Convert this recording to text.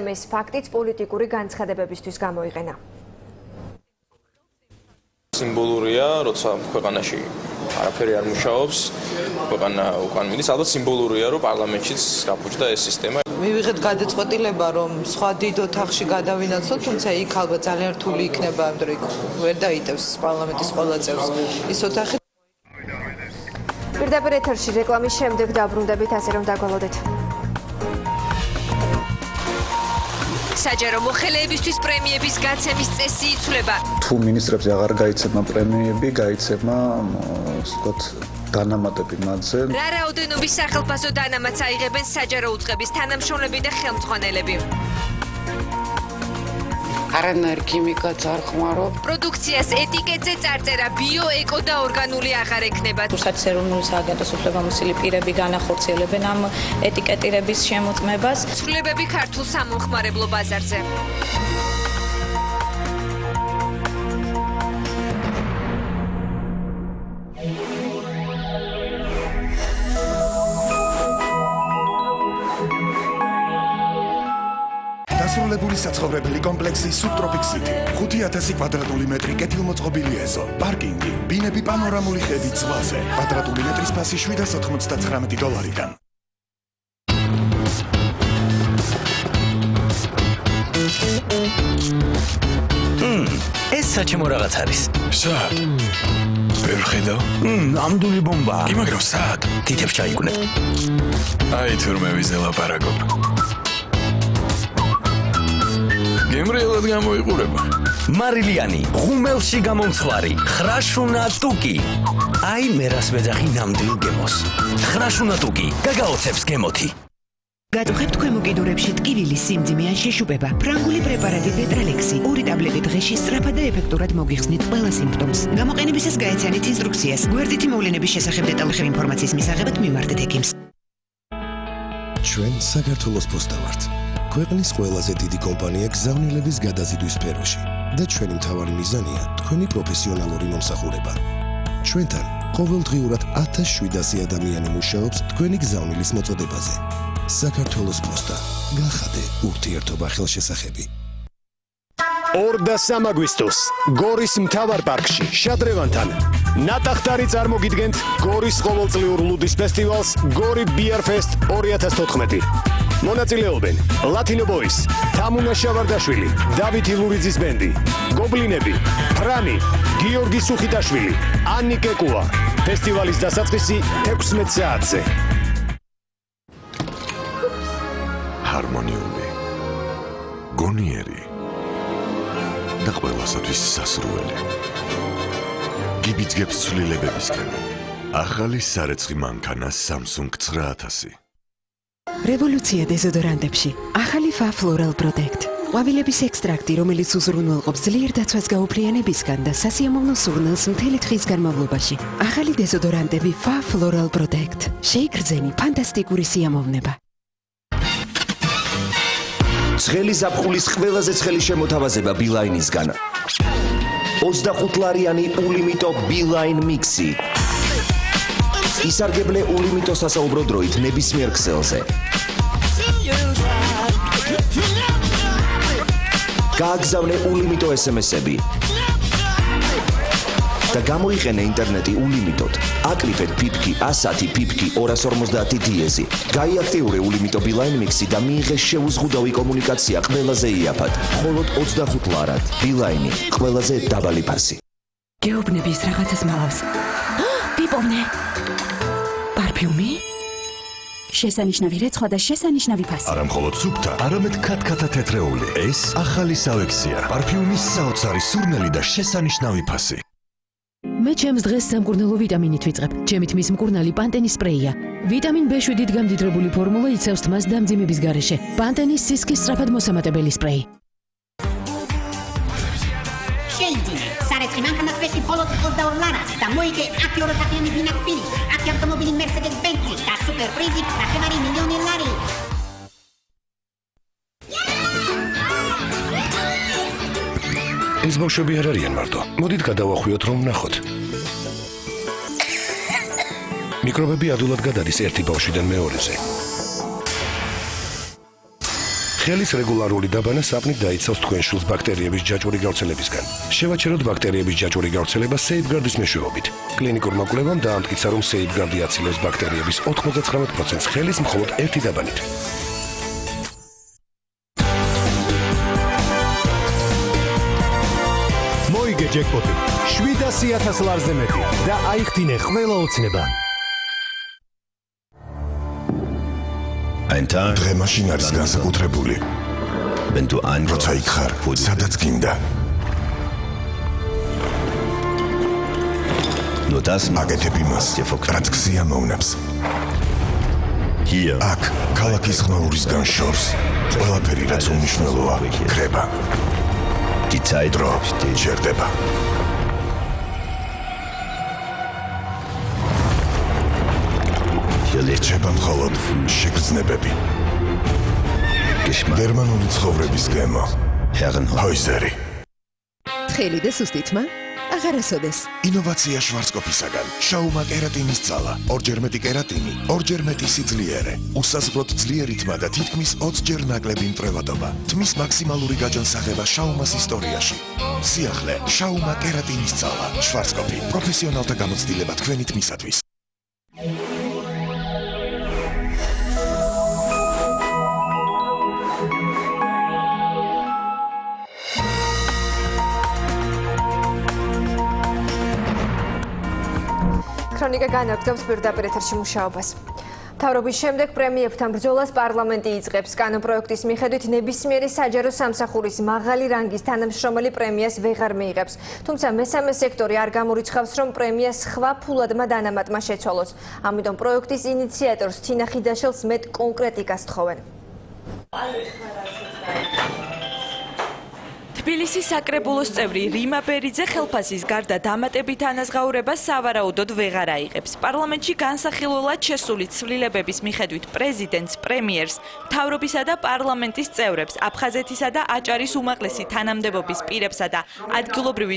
ეს ფაქტიც პოლიტიკური განცხადებებისთვის გამოიყენა. სიმბოლურია, როცა ქვეყანაში არაფერი არ მუშაობს, ქვეყანა უკან მიდის, ალბათ სიმბოლურია, რომ პარლამენტშიც გაფუჭდა ეს სისტემა. მივიღეთ გადაწყვეტილება, რომ სხვა დიდ ოთახში გადავინაცვლოთ, თუმცა იქ ალბათ ძალიან რთული იქნება, იმიტომ რომ ვერ დაიტევს პარლამენტის ყველა წევრს ის ოთახი. პირდაპირ ეთერში რეკლამის შემდეგ დაბრუნდებით, ასე რომ დაგვალოდეთ. საჯარო მოხელეებისთვის პრემიების გაცემის წესი იცვლება. თუ მინისტრებზე აღარ გაიცემა პრემიები, გაიცემა, ვთქვათ, დანამატები მათზე. რა რაოდენობის სახელფასო დანამატს აიღებენ საჯარო უწყების თანამშრომლები და ხელმძღვანელები. არანაირ ქიმიკატს არ ხმარობ. პროდუქციას ეტიკეტზე წარწერა ბიო, ეკო და ორგანული აღარ ექნება. რუსეთის ეროვნული სააგენტოს უფლებამოსილი პირები განახორციელებენ ამ ეტიკეტირების შემოწმებას. ცვლილებები ქართულ სამომხმარებლო ბაზარზე. დასრულებული საცხოვრებელი კომპლექსი Subtropic City 5000 კვადრატული მეტრი კეთილმოწყობილი ეზო, პარკინგი, ბინები პანორამული ხედით ზღვაზე, კვადრატული მეტრის ფასი $799-დან. ეს საჩემო რაღაც არის. სად? ვერ ხედავ? ნამდვილი ბომბა. იმაგრო სად? თითებს ჩაიგუნებ. აი თურმე ვიზელაპარაკობ. გემრიელად გამოიყურება. მარილიანი, ღუმელში გამომცხვარი, ხრაშუნა ტუკი. აი მერას მეძახი ნამდვილ გემოს. ხრაშუნა ტუკი, გაგაოცებს გემოთი. გატუხებთ ქვემო კიდურებში ტკივილის სიმძიმე ან შეშუპება. ფრანგული პრეპარატი ტეტრალექსი 2 ტაბლეტი დღეში სწრაფად და ეფექტურად მოგიხსნით ყველა სიმპტომს. გამოყენებისას გაეცანით ინსტრუქციას. გვერდითი მოვლენების შესახებ დეტალურ ინფორმაციის მისაღებად მივარდეთ ექიმს. ჩვენ საქართველოს პოსტა ვართ. ქვეყნის ყველაზე დიდი კომპანია გზავნილების გადაზიდვის სფეროში და ჩვენი მთავარი მიზანია თქვენი პროფესიონალური მომსახურება. ჩვენთან ყოველდღიურად 1700 ადამიანი მუშაობს თქვენი გზავნილის მოწოდებაზე. საქართველოს პოსტა. გახადე ურთიერთობა ხელშესახები. 2 და 3 აგვისტოს გორის მთავარ პარკში შადრევანთან ნატახტარი წარმოგიდგენთ გორის ყოველწლიურ ლუდის ფესტივალს გორი Beer Fest 2014. მონაწილეობენ ლათინო ბოის, თამუნა შავარდაშვილი, დავით ილურიძის ბენდი, გობლინები, ფრანი, გიორგი სუხიტაშვილი, ანი კეკუა. ფესტივალის დასაწყისი 16 საათზე. ჰარმონიული, გონიერი და ყველასათვის სასურველი. გიბიძგებს ცვლილებებისკენ. ახალი სარეცხი მანქანა Samsung 9000. რევოლუცია დეზოდორანტებში. ახალი Fa Floral Protect. ყვავილების ექსტრაქტი, რომელიც უზრუნველყოფს ძლიერ დაცვას გაუფრიანებისგან და სასიამოვნო სურნელს მთელი დღის განმავლობაში. ახალი დეზოდორანტები Fa Floral Protect. შეიგრძენი ფანტასტიკური სიამოვნება. ცხელი ზაფხულის ყველაზე ცხელი შემოთავაზება Beeline-ისგან. 25 ლარიანი ულიმიტო Beeline Mix-ი. ისარგებლე ულიმიტო სასაუბრო დროით ნებისმიერ ქსელზე. გააგზავნე ულიმიტო SMS-ები. და გამოიყენე ინტერნეტი ულიმიტოდ. აკრიფეთ ფიფკი 110 ფიფკი 250 დიეზი. გაიაქტიურე ულიმიტო Beeline Mix-ი და მიიღე შეუზღუდავი კომუნიკაცია ყველაზე იაფად. მხოლოდ 25 ლარად. Beeline-ი, ყველაზე დაბალი ფასი. გეუბნების რაღაცას მალავს. პიპოვნე. პარფიუმი? შესანიშნავი რეცხვა და შესანიშნავი ფასი. არა მხოლოდ სუფთა, არამედ ქათქათა თეთრეული. ეს ახალი სავექსია. პარფიუმის საოცარი სურნელი და შესანიშნავი ფასი. მე ჩემს დღეს სამკურნალო ვიტამინით ვიწყებ. ჩემით მის მკურნალი პანტენის სპრეია. ვიტამინ B7-ით გამდიდრებული ფორმულა იცავს თმას დამძიმების გარეშე. პანტენის სისქის სწრაფად მოსამატებელი სპრეი. შეიძინე სარეცხი მანქანა წვეში მხოლოდ 22 ლარად და მოიგე აქ ოროთახიანი ბინაკბილი, აქ ავტომობილი Mercedes-Benz და სუპერ პრიზი 9 მილიონი ლარი. ეს ბავშვები არ არიან მარტო. მოდით გადავახვიოთ რომ ვნახოთ. მიკრობები ადვილად გადადის ერთი ბავშვიდან მეორეზე. ხელის რეგულარული დაბანა საპნით დაიცავს თქვენ შულს ბაქტერიების ჯაჭვური გავრცელებისგან. შევაჩეროთ ბაქტერიების ჯაჭვური გავრცელება Safeguard-ის მეშვეობით. კლინიკურმა კვლევამ დაამტკიცა, რომ Safeguard-ი აცილებს ბაქტერიების 99%-ს ხელის მხოლოდ ერთი დაბანით. მოიგე ჯეკპოტი 700,000 ლარზე მეტი და აიხდინე ყველა ოცნება. დღე მაშინ არის განსაკუთრებული. როცა იქ ხარ, სადაც გინდა. აკეთებ იმას, რაც გზია მოუნებს. აქ, ქალაქის ხმაურისგან შორს, ყველაფერი რაც უმნიშვნელოა, ქრება. დრო ჯერდება. რჩება მხოლოდ შეგრძნებები. გერმანული ცხოვრების გემო. ჰოიზერი. თხელი და სუსტი თმა აღარასოდეს. ინოვაცია შვარცკოპისაგან. შაუმა კერატინის ძალა. ორჯერ მეტი კერატინი, ორჯერ მეტი სიძლიერე. უსაზღვროდ ძლიერი თმა და თითქმის 20-ჯერ ნაკლები მტრევადობა. თმის მაქსიმალური გაჯანსაღება შაუმას ისტორიაში. სიახლე, შაუმა კერატინის ძალა. შვარცკოპი. პროფესიონალთა გამოცდილება თქვენი თმისათვის. ქრონიკა განაგრძობს პირდაპირ ეთერში მუშაობას. მთავრობის შემდეგ პრემიებთან ბრძოლას პარლამენტი იწყებს. კანონპროექტის მიხედვით ნებისმიერი საჯარო სამსახურის მაღალი რანგის თანამშრომელი პრემიას ვეღარ მიიღებს. თუმცა მესამე სექტორი არ გამორიცხავს, რომ პრემია სხვა ფულადმა დანამატმა შეცვალოს. ამიტომ პროექტის ინიციატორს თინა ხიდაშელს მეტ კონკრეტიკას თხოვენ. თბილისის საკრებულოს წევრი რიმა ბერიძე ხელფასის გარდა დამატებით ანაზღაურებას სავარაუდოდ ვეღარ აიღებს. პარლამენტში განსახილველად შესული ცვლილებების მიხედვით პრეზიდენტს, პრემიერს, მთავრობისა და პარლამენტის წევრებს, აფხაზეთისა და აჭარის უმაღლესი თანამდებობის პირებსა და ადგილობრივი